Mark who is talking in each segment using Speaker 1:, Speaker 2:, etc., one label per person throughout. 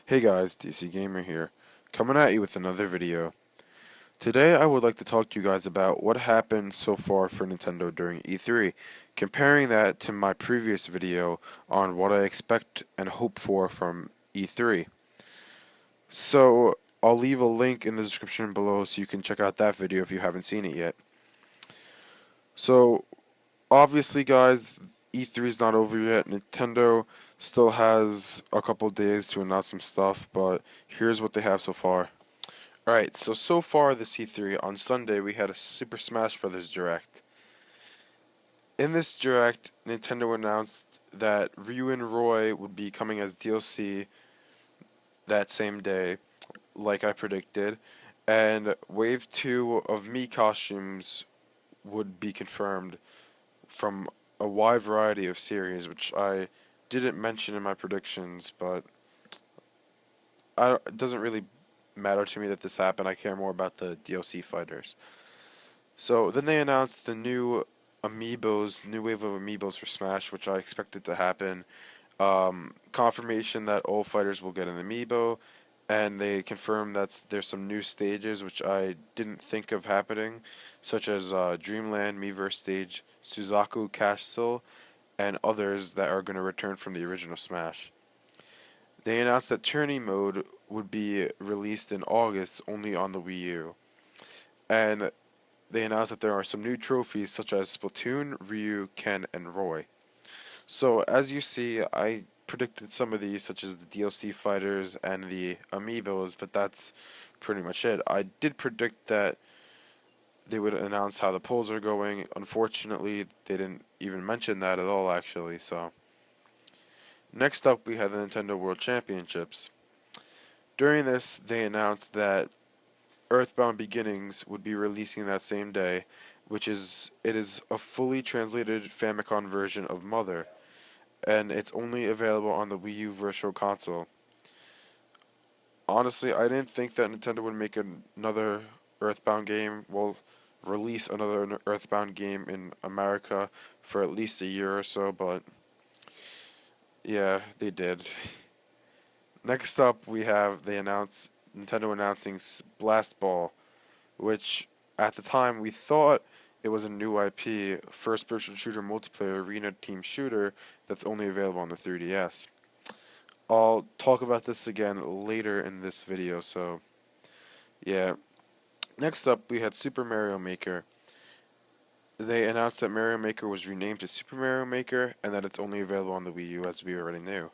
Speaker 1: Hey guys, DC Gamer here, coming at you with another video. Today I would like to talk to you guys about what happened so far for Nintendo during E3, comparing that to my previous video on what I expect and hope for from E3. So, I'll leave a link in the description below so you can check out that video if you haven't seen it yet. So, obviously guys, E3 is not over yet. Nintendo still has a couple days to announce some stuff, but here's what they have so far. Alright, so far this E3, on Sunday we had a Super Smash Bros. Direct. In this Direct, Nintendo announced that Ryu and Roy would be coming as DLC that same day, like I predicted, and Wave 2 of Mii costumes would be confirmed from a wide variety of series, which I didn't mention in my predictions, but it doesn't really matter to me that this happened. I care more about the DLC fighters. So then they announced the new amiibos, new wave of amiibos for Smash, which I expected to happen. Confirmation that all fighters will get an amiibo, and they confirmed that there's some new stages which I didn't think of happening, such as Dreamland Miiverse stage, Suzaku Castle, and others that are going to return from the original Smash. They announced that Tourney mode would be released in August only on the Wii U. And they announced that there are some new trophies such as Splatoon, Ryu, Ken, and Roy. So as you see, I predicted some of these such as the DLC fighters and the amiibos, but that's pretty much it. I did predict that they would announce how the polls are going. Unfortunately, they didn't even mention that at all actually, so next up we have the Nintendo World Championships. During this, they announced that Earthbound Beginnings would be releasing that same day, it is a fully translated Famicom version of Mother, and it's only available on the Wii U Virtual Console. Honestly, I didn't think that Nintendo would make another Earthbound game, well, release another Earthbound game in America for at least a year or so, but yeah, they did. Next up, Nintendo announcing Blast Ball, which at the time we thought it was a new IP, first person shooter multiplayer arena team shooter that's only available on the 3DS. I'll talk about this again later in this video, so yeah. Next up, we had Super Mario Maker. They announced that Mario Maker was renamed to Super Mario Maker and that it's only available on the Wii U, as we already knew.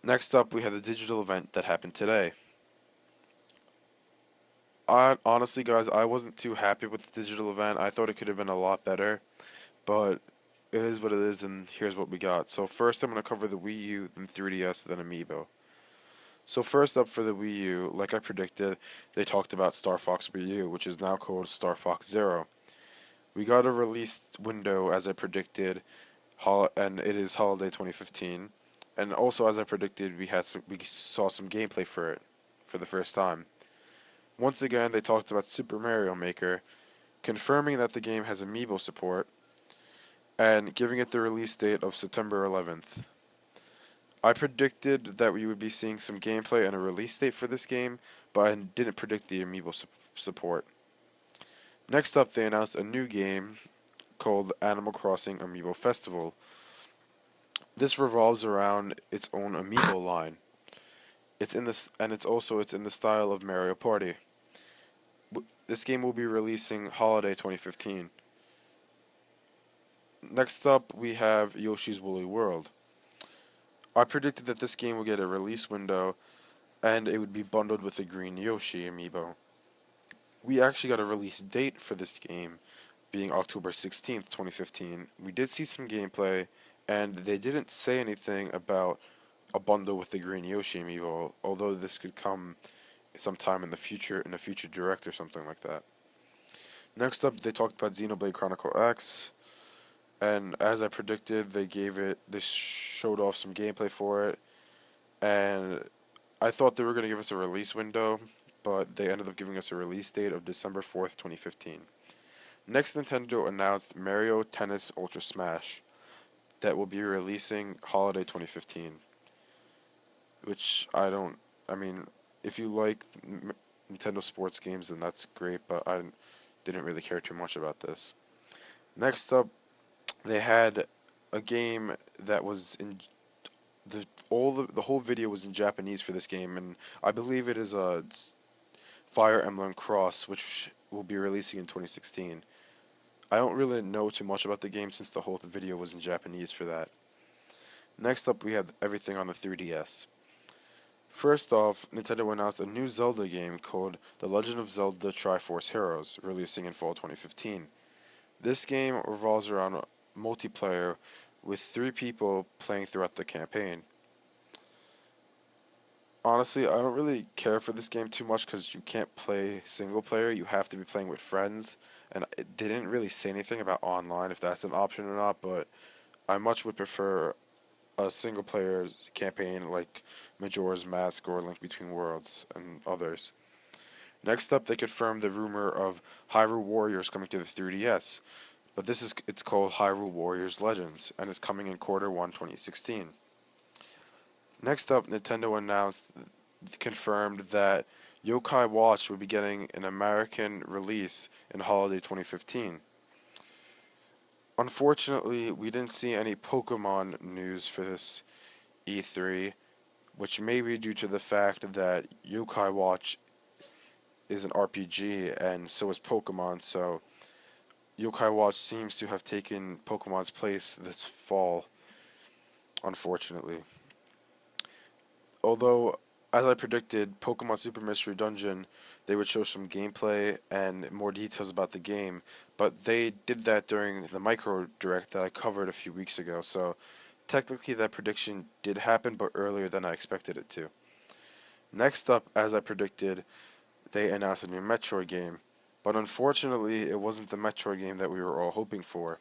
Speaker 1: Next up, we had the digital event that happened today. Honestly, guys, I wasn't too happy with the digital event. I thought it could have been a lot better, but it is what it is, and here's what we got. So first, I'm going to cover the Wii U, then 3DS, then Amiibo. So first up for the Wii U, like I predicted, they talked about Star Fox Wii U, which is now called Star Fox Zero. We got a release window as I predicted, and it is holiday 2015. And also, as I predicted, we saw some gameplay for it for the first time. Once again, they talked about Super Mario Maker, confirming that the game has amiibo support, and giving it the release date of September 11th. I predicted that we would be seeing some gameplay and a release date for this game, but I didn't predict the amiibo support. Next up, they announced a new game called Animal Crossing Amiibo Festival. This revolves around its own amiibo line. It's in the style of Mario Party. This game will be releasing holiday 2015. Next up, we have Yoshi's Woolly World. I predicted that this game would get a release window and it would be bundled with the green Yoshi amiibo. We actually got a release date for this game, being October 16th, 2015. We did see some gameplay, and they didn't say anything about a bundle with the green Yoshi amiibo, although this could come sometime in a future direct or something like that. Next up, they talked about Xenoblade Chronicle X, and as I predicted, they showed off some gameplay for it, and I thought they were going to give us a release window, but they ended up giving us a release date of December 4th, 2015. Next, Nintendo announced Mario Tennis Ultra Smash that will be releasing holiday 2015. which I don't. I mean, if you like Nintendo sports games, then that's great, but I didn't really care too much about this. Next up, they had a game that was in the whole video was in Japanese for this game, and I believe it is a Fire Emblem Cross, which will be releasing in 2016. I don't really know too much about the game since the whole video was in Japanese for that. Next up, we have everything on the 3DS. First off, Nintendo announced a new Zelda game called The Legend of Zelda Triforce Heroes, releasing in fall 2015. This game revolves around multiplayer with 3 people playing throughout the campaign. Honestly, I don't really care for this game too much because you can't play single player. You have to be playing with friends, and it didn't really say anything about online if that's an option or not. But I much would prefer a single player campaign like Majora's Mask or Link Between Worlds and others. Next up, they confirmed the rumor of Hyrule Warriors coming to the 3DS, but it's called Hyrule Warriors Legends and it's coming in Q1 2016. Next up, Nintendo confirmed that Yokai Watch would be getting an American release in holiday 2015. Unfortunately, we didn't see any Pokemon news for this E3, which may be due to the fact that Yokai Watch is an RPG and so is Pokemon, so Yokai Watch seems to have taken Pokemon's place this fall, unfortunately. Although, as I predicted, Pokemon Super Mystery Dungeon, they would show some gameplay and more details about the game, but they did that during the Micro Direct that I covered a few weeks ago, so technically that prediction did happen, but earlier than I expected it to. Next up, as I predicted, they announced a new Metroid game, but unfortunately, it wasn't the Metroid game that we were all hoping for.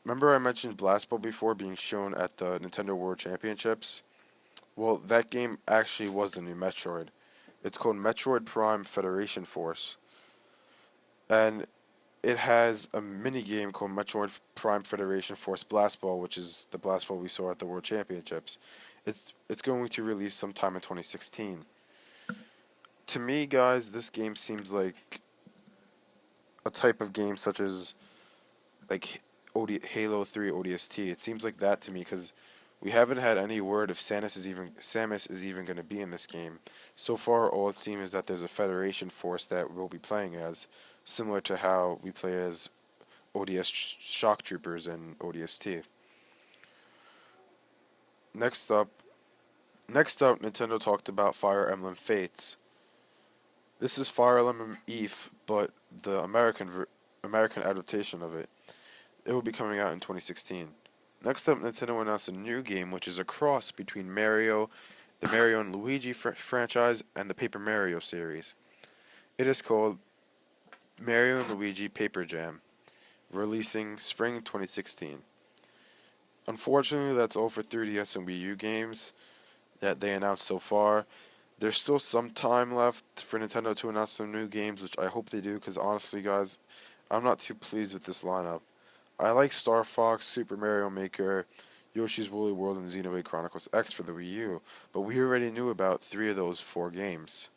Speaker 1: Remember I mentioned Blast Ball before being shown at the Nintendo World Championships? Well, that game actually was the new Metroid. It's called Metroid Prime Federation Force. And it has a mini game called Metroid Prime Federation Force Blast Ball, which is the Blast Ball we saw at the World Championships. It's going to release sometime in 2016. To me, guys, this game seems like a type of game such as like Halo 3 ODST. It seems like that to me because we haven't had any word if Samus is even going to be in this game. So far, all it seems is that there's a Federation force that we'll be playing as, similar to how we play as ODS Shock Troopers and ODST. Next up, Nintendo talked about Fire Emblem Fates. This is Fire Emblem Eve, but the American adaptation of it. It will be coming out in 2016. Next up, Nintendo announced a new game, which is a cross between the Mario and Luigi franchise, and the Paper Mario series. It is called Mario and Luigi Paper Jam, releasing spring 2016. Unfortunately, that's all for 3DS and Wii U games that they announced so far. There's still some time left for Nintendo to announce some new games, which I hope they do, because honestly, guys, I'm not too pleased with this lineup. I like Star Fox, Super Mario Maker, Yoshi's Woolly World, and Xenoblade Chronicles X for the Wii U, but we already knew about 3 of those 4 games.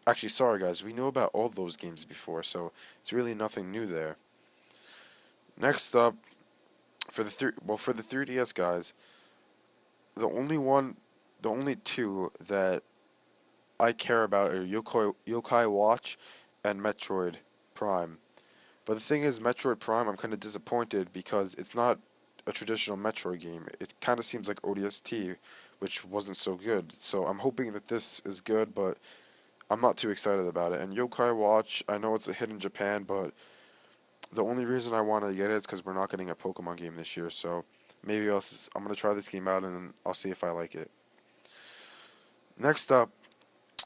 Speaker 1: Actually, sorry guys, we knew about all those games before, so it's really nothing new there. Next up, for the 3DS guys, the only one, the only 2 that I care about are Yokai Watch and Metroid Prime. But the thing is, Metroid Prime, I'm kind of disappointed because it's not a traditional Metroid game. It kind of seems like ODST, which wasn't so good. So I'm hoping that this is good, but I'm not too excited about it. And Yokai Watch, I know it's a hit in Japan, but the only reason I want to get it is because we're not getting a Pokemon game this year. So maybe I'm going to try this game out and I'll see if I like it. Next up,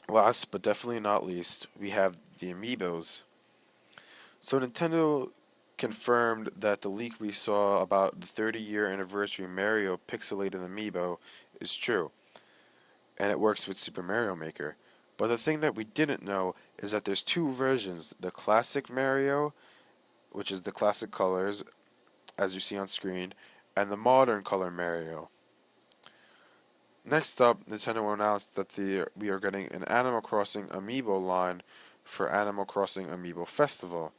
Speaker 1: last but definitely not least, we have the Amiibos. So Nintendo confirmed that the leak we saw about the 30-year anniversary Mario pixelated amiibo is true, and it works with Super Mario Maker. But the thing that we didn't know is that there's 2 versions, the classic Mario, which is the classic colors, as you see on screen, and the modern color Mario. Next up, Nintendo announced that we are getting an Animal Crossing Amiibo line for Animal Crossing Amiibo Festival.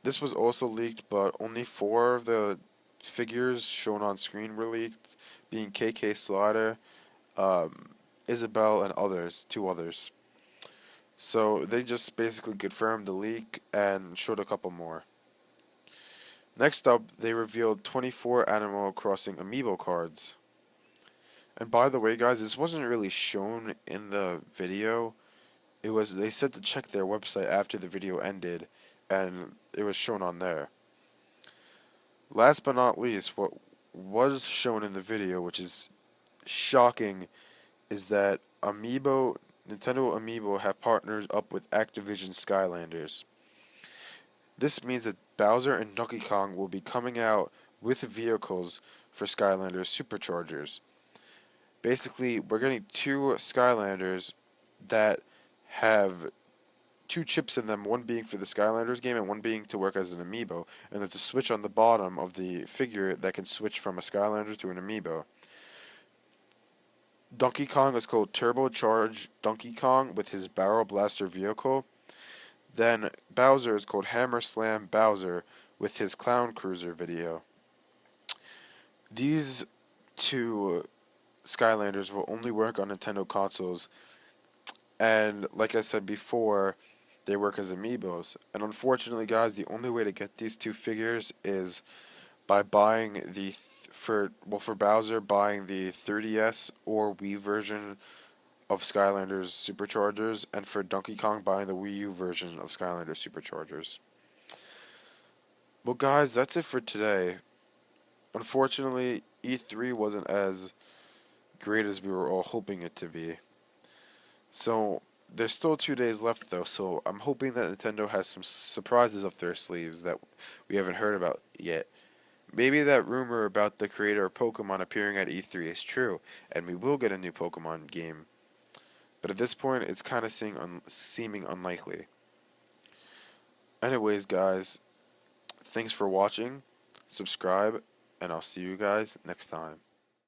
Speaker 1: This was also leaked, but only 4 of the figures shown on screen were leaked, being KK Slider, um, Isabelle, and 2 others. So they just basically confirmed the leak and showed a couple more. Next up, they revealed 24 Animal Crossing Amiibo cards. And by the way, guys, this wasn't really shown in the video. They said to check their website after the video ended, and it was shown on there. Last but not least, what was shown in the video, which is shocking, is that Nintendo Amiibo have partnered up with Activision Skylanders. This means that Bowser and Donkey Kong will be coming out with vehicles for Skylanders Superchargers. Basically, we're getting 2 Skylanders that have 2 chips in them, one being for the Skylanders game and one being to work as an amiibo. And there's a switch on the bottom of the figure that can switch from a Skylander to an amiibo. Donkey Kong is called Turbocharged Donkey Kong with his Barrel Blaster vehicle. Then Bowser is called Hammer Slam Bowser with his Clown Cruiser video. These 2 Skylanders will only work on Nintendo consoles, and like I said before, they work as amiibos. And unfortunately, guys, the only way to get these 2 figures is by buying for Bowser, buying the 3DS or Wii version of Skylanders Superchargers, and for Donkey Kong, buying the Wii U version of Skylanders Superchargers. Well, guys, that's it for today. Unfortunately, E3 wasn't as great as we were all hoping it to be. So, there's still 2 days left though, so I'm hoping that Nintendo has some surprises up their sleeves that we haven't heard about yet. Maybe that rumor about the creator of Pokemon appearing at E3 is true, and we will get a new Pokemon game. But at this point, it's kind of seeming unlikely. Anyways, guys, thanks for watching, subscribe, and I'll see you guys next time.